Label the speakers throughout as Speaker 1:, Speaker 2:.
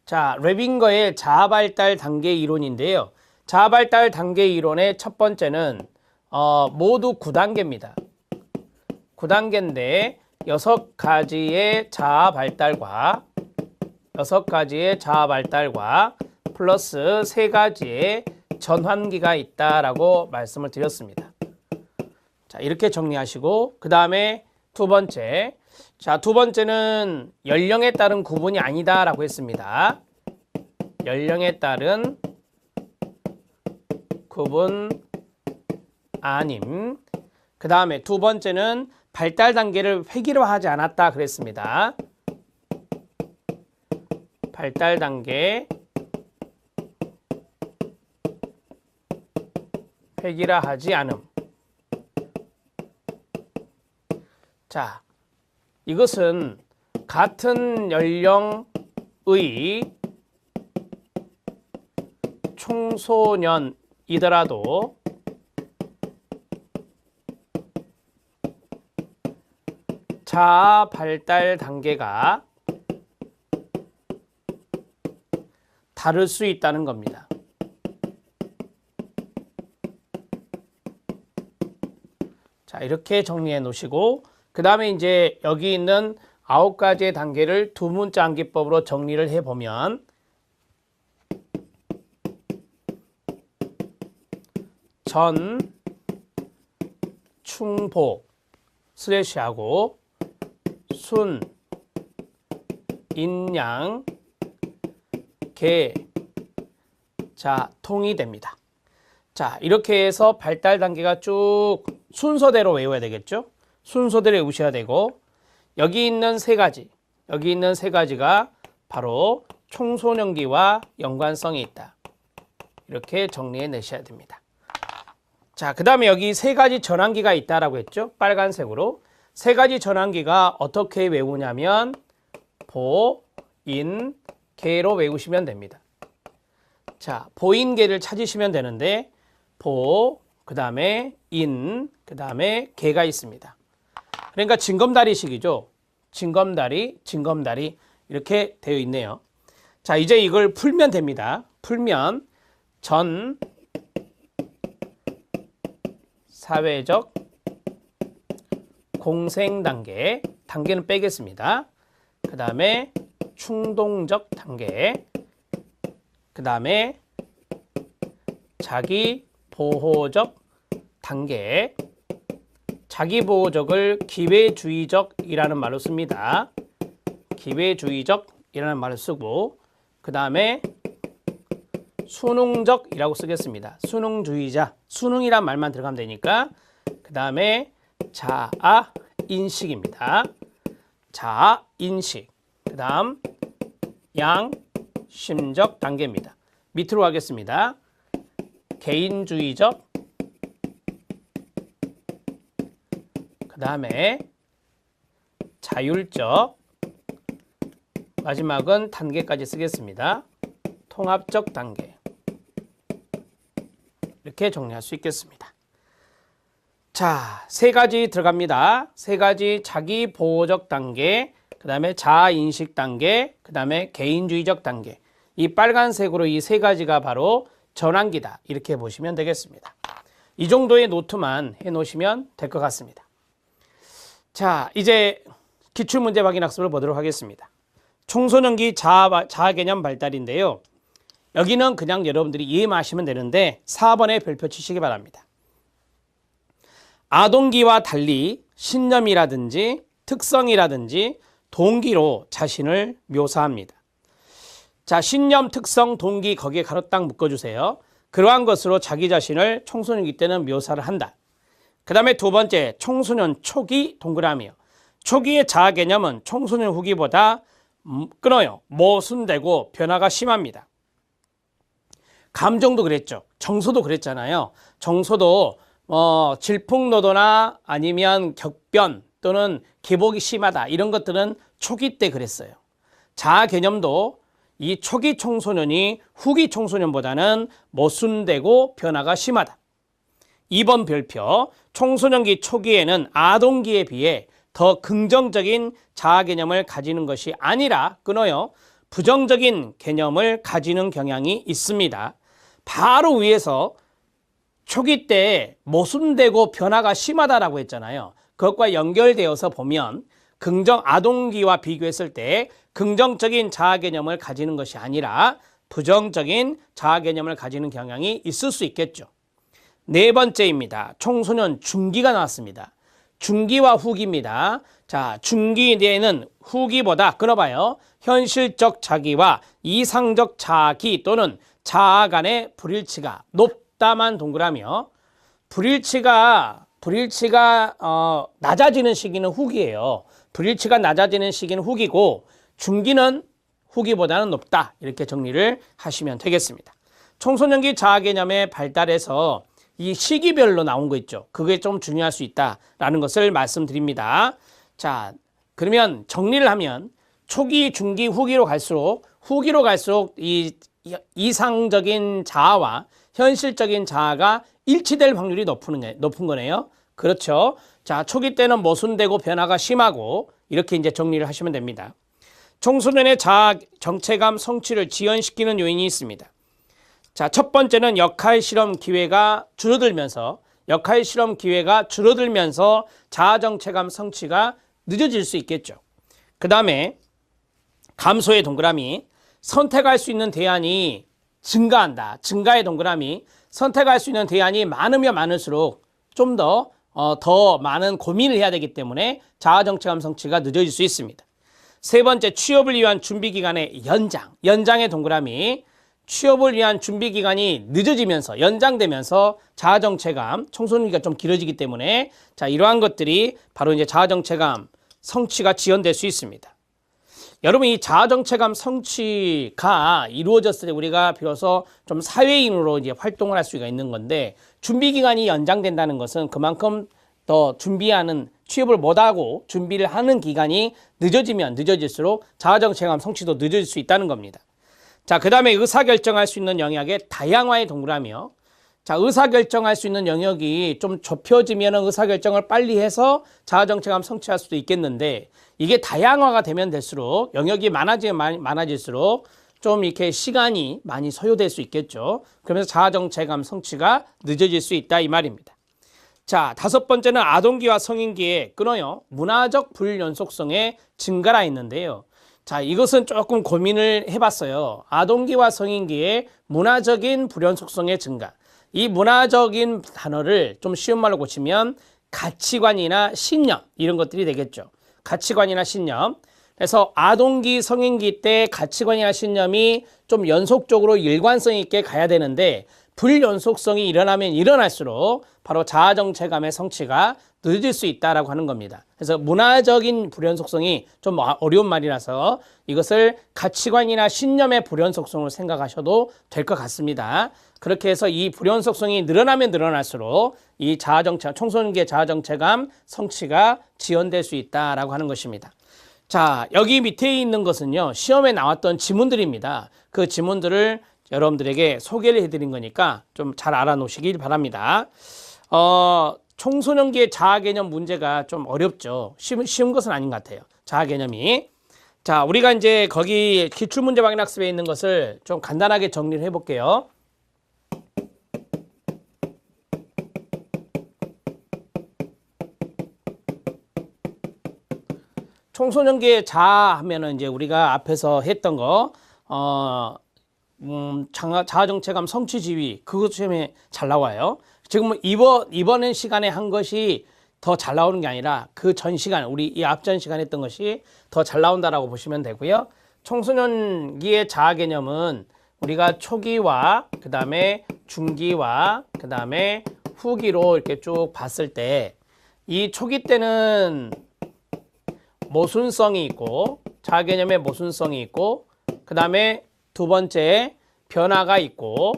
Speaker 1: 자, 레빙거의 자아발달 단계 이론인데요. 자아발달 단계 이론의 첫 번째는 모두 9단계입니다. 9단계인데 6가지의 자아발달과 플러스 3가지의 전환기가 있다라고 말씀을 드렸습니다. 자, 이렇게 정리하시고 그 다음에 두 번째. 자, 두 번째는 연령에 따른 구분이 아니다라고 했습니다. 연령에 따른 구분 아님. 그 다음에 두 번째는 발달 단계를 획일화하지 않았다 그랬습니다. 발달 단계 획일화하지 않음. 자, 이것은 같은 연령의 청소년이더라도 자아 발달 단계가 다를 수 있다는 겁니다. 자, 이렇게 정리해 놓으시고 그 다음에 이제 여기 있는 9가지의 단계를 두 문자 암기법으로 정리를 해보면 전, 충보, 슬래시하고 순, 인양, 개, 자, 통이 됩니다. 자, 이렇게 해서 발달 단계가 쭉 순서대로 외워야 되겠죠? 순서대로 외우셔야 되고 여기 있는 세 가지가 바로 청소년기와 연관성이 있다. 이렇게 정리해 내셔야 됩니다. 자, 그 다음에 여기 3가지 전환기가 있다라고 했죠? 빨간색으로. 3가지 전환기가 어떻게 외우냐면 보, 인, 개로 외우시면 됩니다. 자, 보인개를 찾으시면 되는데 보, 그 다음에 인, 그 다음에 개가 있습니다. 그러니까 징검다리식이죠. 징검다리 이렇게 되어 있네요. 자, 이제 이걸 풀면 됩니다. 풀면 전 사회적 공생 단계는 빼겠습니다. 그 다음에 충동적 단계, 그 다음에 자기보호적 단계, 자기보호적을 기회주의적이라는 말로 씁니다. 기회주의적이라는 말을 쓰고 그 다음에 수능적이라고 쓰겠습니다. 수능주의자, 수능이란 말만 들어가면 되니까 그 다음에 자아인식입니다. 자아인식, 그 다음 양심적 단계입니다. 밑으로 가겠습니다. 개인주의적, 그 다음에 자율적, 마지막은 단계까지 쓰겠습니다. 통합적 단계. 이렇게 정리할 수 있겠습니다. 자, 3가지 들어갑니다. 3가지 자기보호적 단계, 그 다음에 자아인식 단계, 그 다음에 개인주의적 단계. 이 빨간색으로 이 3가지가 바로 전환기다. 이렇게 보시면 되겠습니다. 이 정도의 노트만 해놓으시면 될 것 같습니다. 자, 이제 기출문제 확인 학습을 보도록 하겠습니다. 청소년기 자아 개념 발달인데요. 여기는 그냥 여러분들이 이해만 하시면 되는데 4번에 별표 치시기 바랍니다. 아동기와 달리 신념이라든지 특성이라든지 동기로 자신을 묘사합니다. 자, 신념, 특성, 동기 거기에 가로 딱 묶어주세요. 그러한 것으로 자기 자신을 청소년기 때는 묘사를 한다. 그 다음에 두 번째, 청소년 초기 동그라미요. 초기의 자아 개념은 청소년 후기보다 끊어요. 모순되고 변화가 심합니다. 감정도 그랬죠. 정서도 그랬잖아요. 정서도 질풍노도나 아니면 격변 또는 기복이 심하다. 이런 것들은 초기 때 그랬어요. 자아 개념도 이 초기 청소년이 후기 청소년보다는 모순되고 변화가 심하다. 2번 별표, 청소년기 초기에는 아동기에 비해 더 긍정적인 자아 개념을 가지는 것이 아니라 끊어요. 부정적인 개념을 가지는 경향이 있습니다. 바로 위에서 초기 때 모순되고 변화가 심하다라고 했잖아요. 그것과 연결되어서 보면 아동기와 비교했을 때 긍정적인 자아 개념을 가지는 것이 아니라 부정적인 자아 개념을 가지는 경향이 있을 수 있겠죠. 네 번째입니다. 청소년 중기가 나왔습니다. 중기와 후기입니다. 자, 중기에는 후기보다 끊어봐요. 현실적 자기와 이상적 자기 또는 자아 간의 불일치가 높다만 동그라미요. 불일치가 낮아지는 시기는 후기예요. 불일치가 낮아지는 시기는 후기고 중기는 후기보다는 높다. 이렇게 정리를 하시면 되겠습니다. 청소년기 자아 개념의 발달에서 이 시기별로 나온 거 있죠. 그게 좀 중요할 수 있다라는 것을 말씀드립니다. 자, 그러면 정리를 하면 초기, 중기, 후기로 갈수록 이 이상적인 자아와 현실적인 자아가 일치될 확률이 높은 거네요. 그렇죠. 자, 초기 때는 모순되고 변화가 심하고 이렇게 이제 정리를 하시면 됩니다. 청소년의 자아 정체감 성취를 지연시키는 요인이 있습니다. 자, 첫 번째는 역할 실험 기회가 줄어들면서 자아 정체감 성취가 늦어질 수 있겠죠. 그 다음에 감소의 동그라미, 선택할 수 있는 대안이 증가한다. 증가의 동그라미, 선택할 수 있는 대안이 많으면 많을수록 좀 더 많은 고민을 해야 되기 때문에 자아 정체감 성취가 늦어질 수 있습니다. 세 번째, 취업을 위한 준비 기간의 연장의 동그라미, 취업을 위한 준비 기간이 늦어지면서 연장되면서 자아 정체감, 청소년기가 좀 길어지기 때문에 자, 이러한 것들이 바로 이제 자아 정체감 성취가 지연될 수 있습니다. 여러분, 이 자아 정체감 성취가 이루어졌을 때 우리가 비로소 좀 사회인으로 이제 활동을 할 수가 있는 건데, 준비 기간이 연장된다는 것은 그만큼 더 취업을 못하고 준비를 하는 기간이 늦어질수록 자아 정체감 성취도 늦어질 수 있다는 겁니다. 자, 그 다음에 의사결정할 수 있는 영역의 다양화의 동그라미요. 자, 의사결정할 수 있는 영역이 좀 좁혀지면 의사결정을 빨리 해서 자아 정체감 성취할 수도 있겠는데, 이게 다양화가 되면 될수록 영역이 많아질수록 좀 이렇게 시간이 많이 소요될 수 있겠죠. 그러면서 자아 정체감 성취가 늦어질 수 있다 이 말입니다. 자, 다섯 번째는 아동기와 성인기에 끊어요. 문화적 불연속성의 증가라 있는데요. 자, 이것은 조금 고민을 해봤어요. 아동기와 성인기의 문화적인 불연속성의 증가. 이 문화적인 단어를 좀 쉬운 말로 고치면 가치관이나 신념, 이런 것들이 되겠죠. 가치관이나 신념. 그래서 아동기, 성인기 때 가치관이나 신념이 좀 연속적으로 일관성 있게 가야 되는데, 불연속성이 일어나면 일어날수록 바로 자아 정체감의 성취가 늦어질 수 있다라고 하는 겁니다. 그래서 문화적인 불연속성이 좀 어려운 말이라서 이것을 가치관이나 신념의 불연속성으로 생각하셔도 될 것 같습니다. 그렇게 해서 이 불연속성이 늘어나면 늘어날수록 이 청소년기의 자아 정체감 성취가 지연될 수 있다라고 하는 것입니다. 자, 여기 밑에 있는 것은요, 시험에 나왔던 지문들입니다. 그 지문들을 여러분들에게 소개를 해드린 거니까 좀 잘 알아놓으시길 바랍니다. 청소년기의 자아 개념 문제가 좀 어렵죠. 쉬운 것은 아닌 것 같아요. 자아 개념이. 자, 우리가 이제 거기 기출문제 확인학습에 있는 것을 좀 간단하게 정리를 해볼게요. 청소년기의 자아 하면은 이제 우리가 앞에서 했던 거, 자아 정체감 성취 지위, 그것 시험에 잘 나와요. 지금 이번 시간에 한 것이 더 잘 나오는 게 아니라 그 전 시간, 우리 이 앞전 시간에 했던 것이 더 잘 나온다라고 보시면 되고요. 청소년기의 자아 개념은 우리가 초기와 그 다음에 중기와 그 다음에 후기로 이렇게 쭉 봤을 때, 이 초기 때는 모순성이 있고, 자아 개념의 모순성이 있고, 그 다음에 두 번째 변화가 있고,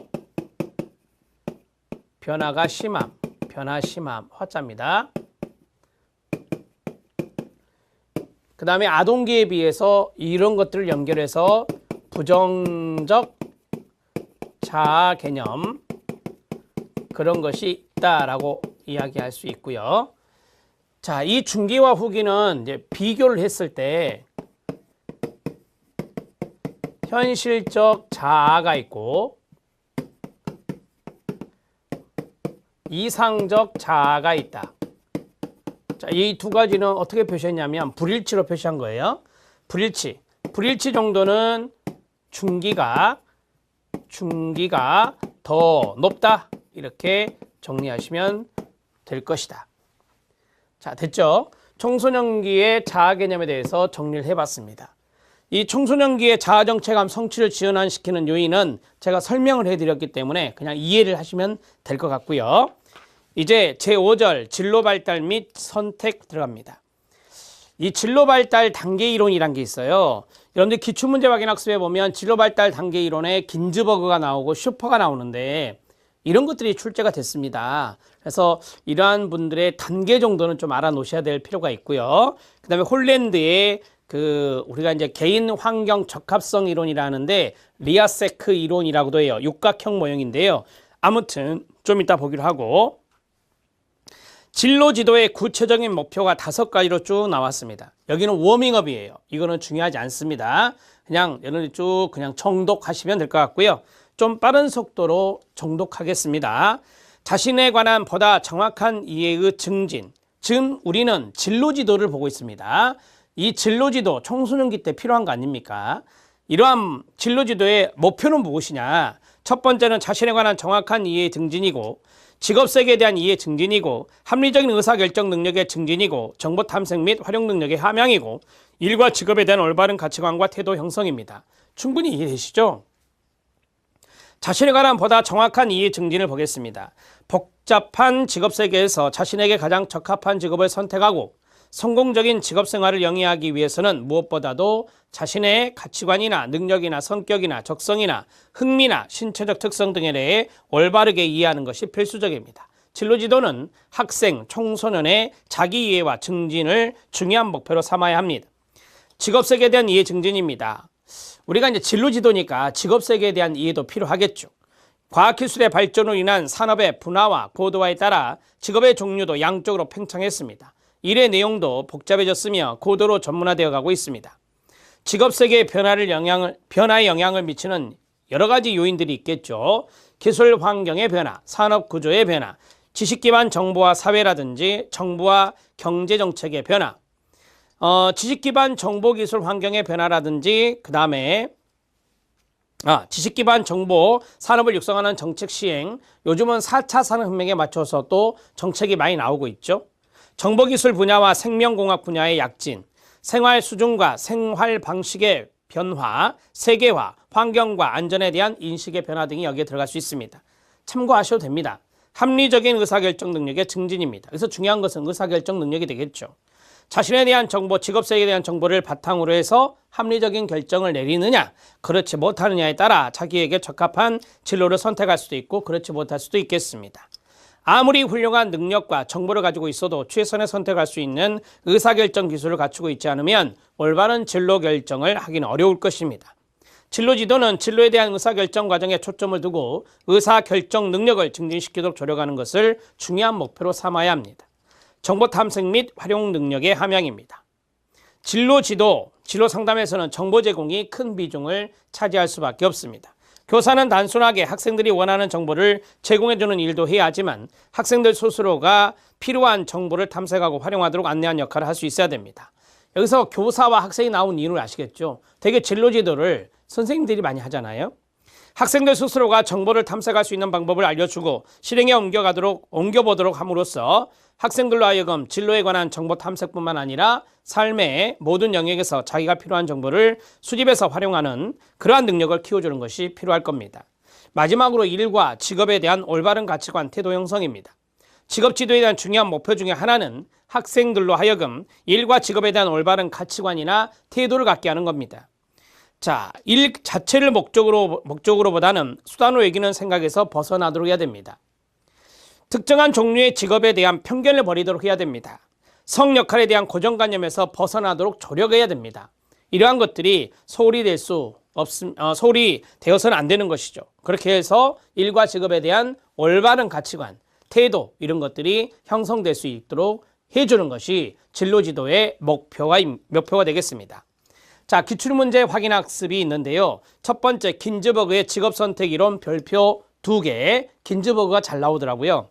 Speaker 1: 변화 심함, 화자입니다. 그 다음에 아동기에 비해서 이런 것들을 연결해서 부정적 자아 개념, 그런 것이 있다라고 이야기할 수 있고요. 자, 이 중기와 후기는 이제 비교를 했을 때 현실적 자아가 있고 이상적 자아가 있다. 자, 이 두 가지는 어떻게 표시했냐면 불일치로 표시한 거예요. 불일치 정도는 중기가 더 높다. 이렇게 정리하시면 될 것이다. 자, 됐죠? 청소년기의 자아 개념에 대해서 정리를 해봤습니다. 이 청소년기의 자아 정체감 성취를 지연시키는 요인은 제가 설명을 해드렸기 때문에 그냥 이해를 하시면 될 것 같고요. 이제 제5절 진로 발달 및 선택 들어갑니다. 이 진로 발달 단계 이론이란 게 있어요. 여러분들 기출문제 확인 학습에 보면 진로 발달 단계 이론에 긴즈버그가 나오고 슈퍼가 나오는데 이런 것들이 출제가 됐습니다. 그래서 이러한 분들의 단계 정도는 좀 알아놓으셔야 될 필요가 있고요. 그다음에 홀랜드의 우리가 이제 개인 환경 적합성 이론이라는데 리아세크 이론이라고도 해요. 육각형 모형인데요. 아무튼 좀 이따 보기로 하고 진로 지도의 구체적인 목표가 5가지로 쭉 나왔습니다. 여기는 워밍업이에요. 이거는 중요하지 않습니다. 그냥 여러분들 쭉 그냥 정독하시면 될 것 같고요. 좀 빠른 속도로 정독하겠습니다. 자신에 관한 보다 정확한 이해의 증진. 지금 우리는 진로 지도를 보고 있습니다. 이 진로 지도 청소년기 때 필요한 거 아닙니까? 이러한 진로 지도의 목표는 무엇이냐? 첫 번째는 자신에 관한 정확한 이해의 증진이고 직업세계에 대한 이해 증진이고 합리적인 의사결정 능력의 증진이고 정보 탐색 및 활용 능력의 함양이고 일과 직업에 대한 올바른 가치관과 태도 형성입니다. 충분히 이해되시죠? 자신에 관한 보다 정확한 이해 증진을 보겠습니다. 복잡한 직업세계에서 자신에게 가장 적합한 직업을 선택하고 성공적인 직업생활을 영위하기 위해서는 무엇보다도 자신의 가치관이나 능력이나 성격이나 적성이나 흥미나 신체적 특성 등에 대해 올바르게 이해하는 것이 필수적입니다. 진로지도는 학생, 청소년의 자기이해와 증진을 중요한 목표로 삼아야 합니다. 직업세계에 대한 이해 증진입니다. 우리가 이제 진로지도니까 직업세계에 대한 이해도 필요하겠죠. 과학기술의 발전으로 인한 산업의 분화와 고도화에 따라 직업의 종류도 양쪽으로 팽창했습니다. 일의 내용도 복잡해졌으며 고도로 전문화되어 가고 있습니다. 직업세계의 변화에 영향을 미치는 여러 가지 요인들이 있겠죠. 기술 환경의 변화, 산업 구조의 변화, 지식 기반 정보화 사회라든지 정부와 경제 정책의 변화, 지식 기반 정보 기술 환경의 변화라든지 그 다음에 지식 기반 정보 산업을 육성하는 정책 시행, 요즘은 4차 산업혁명에 맞춰서 또 정책이 많이 나오고 있죠. 정보기술 분야와 생명공학 분야의 약진, 생활 수준과 생활 방식의 변화, 세계화, 환경과 안전에 대한 인식의 변화 등이 여기에 들어갈 수 있습니다. 참고하셔도 됩니다. 합리적인 의사결정 능력의 증진입니다. 그래서 중요한 것은 의사결정 능력이 되겠죠. 자신에 대한 정보, 직업세계에 대한 정보를 바탕으로 해서 합리적인 결정을 내리느냐, 그렇지 못하느냐에 따라 자기에게 적합한 진로를 선택할 수도 있고 그렇지 못할 수도 있겠습니다. 아무리 훌륭한 능력과 정보를 가지고 있어도 최선의 선택할 수 있는 의사결정 기술을 갖추고 있지 않으면 올바른 진로 결정을 하기는 어려울 것입니다. 진로지도는 진로에 대한 의사결정 과정에 초점을 두고 의사결정 능력을 증진시키도록 조력하는 것을 중요한 목표로 삼아야 합니다. 정보 탐색 및 활용 능력의 함양입니다. 진로지도, 진로 상담에서는 정보 제공이 큰 비중을 차지할 수밖에 없습니다. 교사는 단순하게 학생들이 원하는 정보를 제공해주는 일도 해야 하지만 학생들 스스로가 필요한 정보를 탐색하고 활용하도록 안내하는 역할을 할 수 있어야 됩니다. 여기서 교사와 학생이 나온 이유를 아시겠죠? 되게 진로지도를 선생님들이 많이 하잖아요. 학생들 스스로가 정보를 탐색할 수 있는 방법을 알려주고 실행에 옮겨보도록 함으로써 학생들로 하여금 진로에 관한 정보 탐색뿐만 아니라 삶의 모든 영역에서 자기가 필요한 정보를 수집해서 활용하는 그러한 능력을 키워주는 것이 필요할 겁니다. 마지막으로 일과 직업에 대한 올바른 가치관, 태도 형성입니다. 직업 지도에 대한 중요한 목표 중에 하나는 학생들로 하여금 일과 직업에 대한 올바른 가치관이나 태도를 갖게 하는 겁니다. 자, 일 자체를 목적으로보다는 수단으로 여기는 생각에서 벗어나도록 해야 됩니다. 특정한 종류의 직업에 대한 편견을 버리도록 해야 됩니다. 성 역할에 대한 고정관념에서 벗어나도록 조력해야 됩니다. 이러한 것들이 소홀히 되어서는 안 되는 것이죠. 그렇게 해서 일과 직업에 대한 올바른 가치관, 태도 이런 것들이 형성될 수 있도록 해주는 것이 진로지도의 목표가 되겠습니다. 자, 기출문제 확인학습이 있는데요. 첫 번째 긴즈버그의 직업선택이론 별표 2개. 긴즈버그가 잘 나오더라고요.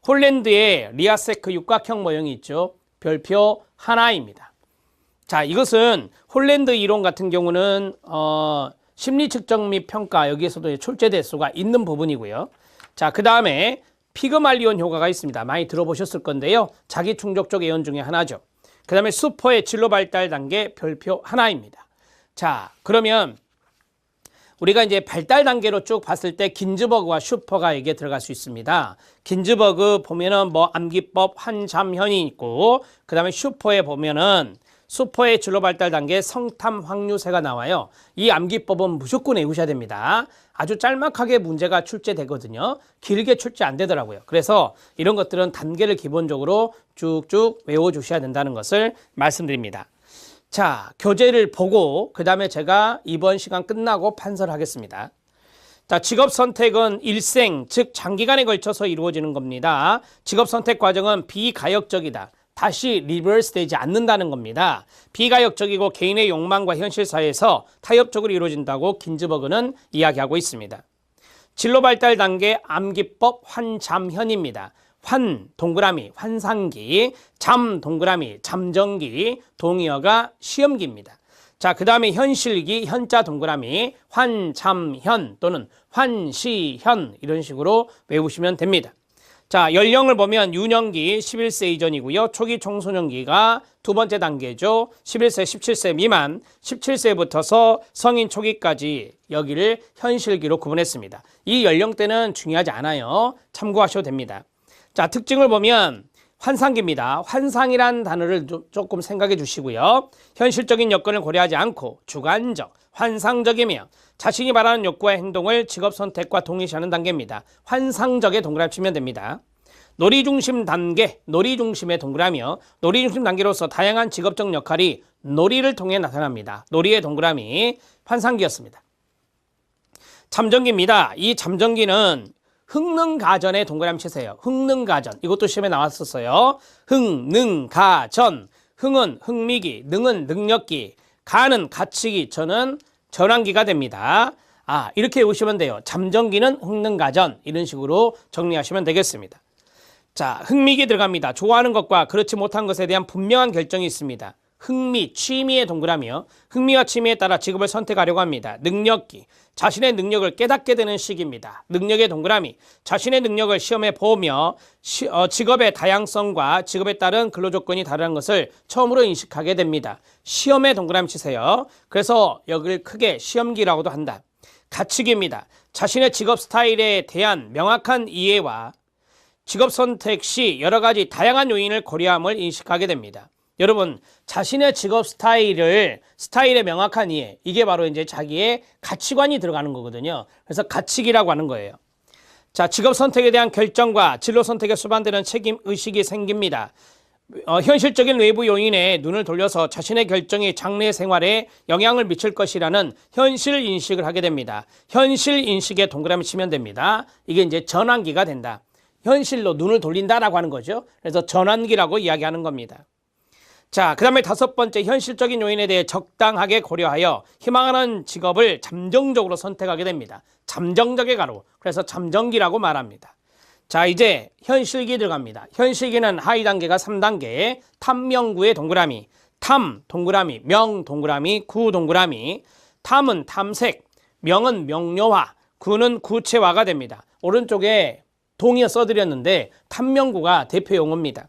Speaker 1: 홀랜드의 리아세크 육각형 모형이 있죠. 별표 하나입니다. 자, 이것은 홀랜드 이론 같은 경우는 심리 측정 및 평가 여기에서도 출제대수가 있는 부분이고요. 자, 그 다음에 피그말리온 효과가 있습니다. 많이 들어보셨을 건데요. 자기 충족적 애원 중에 하나죠. 그 다음에 슈퍼의 진로 발달 단계 별표 하나입니다. 자, 그러면 우리가 이제 발달 단계로 쭉 봤을 때 긴즈버그와 슈퍼가 여기에 들어갈 수 있습니다. 긴즈버그 보면은 뭐 암기법 환잠현이 있고, 그 다음에 슈퍼에 보면은 슈퍼의 진로 발달 단계 성탐 확률세가 나와요. 이 암기법은 무조건 외우셔야 됩니다. 아주 짤막하게 문제가 출제되거든요. 길게 출제 안 되더라고요. 그래서 이런 것들은 단계를 기본적으로 쭉쭉 외워주셔야 된다는 것을 말씀드립니다. 자, 교재를 보고 그 다음에 제가 이번 시간 끝나고 판서를 하겠습니다. 자, 직업 선택은 일생, 즉 장기간에 걸쳐서 이루어지는 겁니다. 직업 선택 과정은 비가역적이다. 다시 리버스 되지 않는다는 겁니다. 비가역적이고 개인의 욕망과 현실 사이에서 타협적으로 이루어진다고 긴즈버그는 이야기하고 있습니다. 진로 발달 단계 암기법 환잠현입니다. 환 동그라미 환상기, 잠 동그라미 잠정기, 동의어가 시험기입니다. 자, 그 다음에 현실기 현자 동그라미 환잠현 또는 환시현 이런 식으로 외우시면 됩니다. 자, 연령을 보면 유년기 11세 이전이고요. 초기 청소년기가 두 번째 단계죠. 11세, 17세 미만, 17세부터서 성인 초기까지 여기를 현실기로 구분했습니다. 이 연령대는 중요하지 않아요. 참고하셔도 됩니다. 자, 특징을 보면 환상기입니다. 환상이란 단어를 조금 생각해 주시고요. 현실적인 여건을 고려하지 않고 주관적, 환상적이며 자신이 바라는 욕구와 행동을 직업 선택과 동일시하는 단계입니다. 환상적에 동그라미 치면 됩니다. 놀이중심 단계, 놀이중심에 동그라미요. 놀이중심 단계로서 다양한 직업적 역할이 놀이를 통해 나타납니다. 놀이의 동그라미, 환상기였습니다. 잠정기입니다. 이 잠정기는 흥능가전에 동그라미 치세요. 흥능가전. 이것도 시험에 나왔었어요. 흥능가전. 흥은 흥미기, 능은 능력기, 가는 가치기, 전은 전환기가 됩니다. 아, 이렇게 외우시면 돼요. 잠정기는 흥능가전. 이런 식으로 정리하시면 되겠습니다. 자, 흥미기 들어갑니다. 좋아하는 것과 그렇지 못한 것에 대한 분명한 결정이 있습니다. 흥미, 취미의 동그라미요. 흥미와 취미에 따라 직업을 선택하려고 합니다. 능력기, 자신의 능력을 깨닫게 되는 시기입니다. 능력의 동그라미, 자신의 능력을 시험에 보며 직업의 다양성과 직업에 따른 근로조건이 다르다는 것을 처음으로 인식하게 됩니다. 시험에 동그라미 치세요. 그래서 여기를 크게 시험기라고도 한다. 가치기입니다. 자신의 직업 스타일에 대한 명확한 이해와 직업 선택 시 여러 가지 다양한 요인을 고려함을 인식하게 됩니다. 여러분, 자신의 직업 스타일의 명확한 이해, 이게 바로 이제 자기의 가치관이 들어가는 거거든요. 그래서 가치기라고 하는 거예요. 자, 직업 선택에 대한 결정과 진로 선택에 수반되는 책임 의식이 생깁니다. 현실적인 외부 요인에 눈을 돌려서 자신의 결정이 장래 생활에 영향을 미칠 것이라는 현실 인식을 하게 됩니다. 현실 인식에 동그라미 치면 됩니다. 이게 이제 전환기가 된다. 현실로 눈을 돌린다라고 하는 거죠. 그래서 전환기라고 이야기하는 겁니다. 자, 그 다음에 다섯 번째, 현실적인 요인에 대해 적당하게 고려하여 희망하는 직업을 잠정적으로 선택하게 됩니다. 잠정적의 가로, 그래서 잠정기라고 말합니다. 자, 이제 현실기 들어갑니다. 현실기는 하위 단계가 3단계, 탐명구의 동그라미, 탐 동그라미, 명 동그라미, 구 동그라미. 탐은 탐색, 명은 명료화, 구는 구체화가 됩니다. 오른쪽에 동의어 써드렸는데 탐명구가 대표 용어입니다.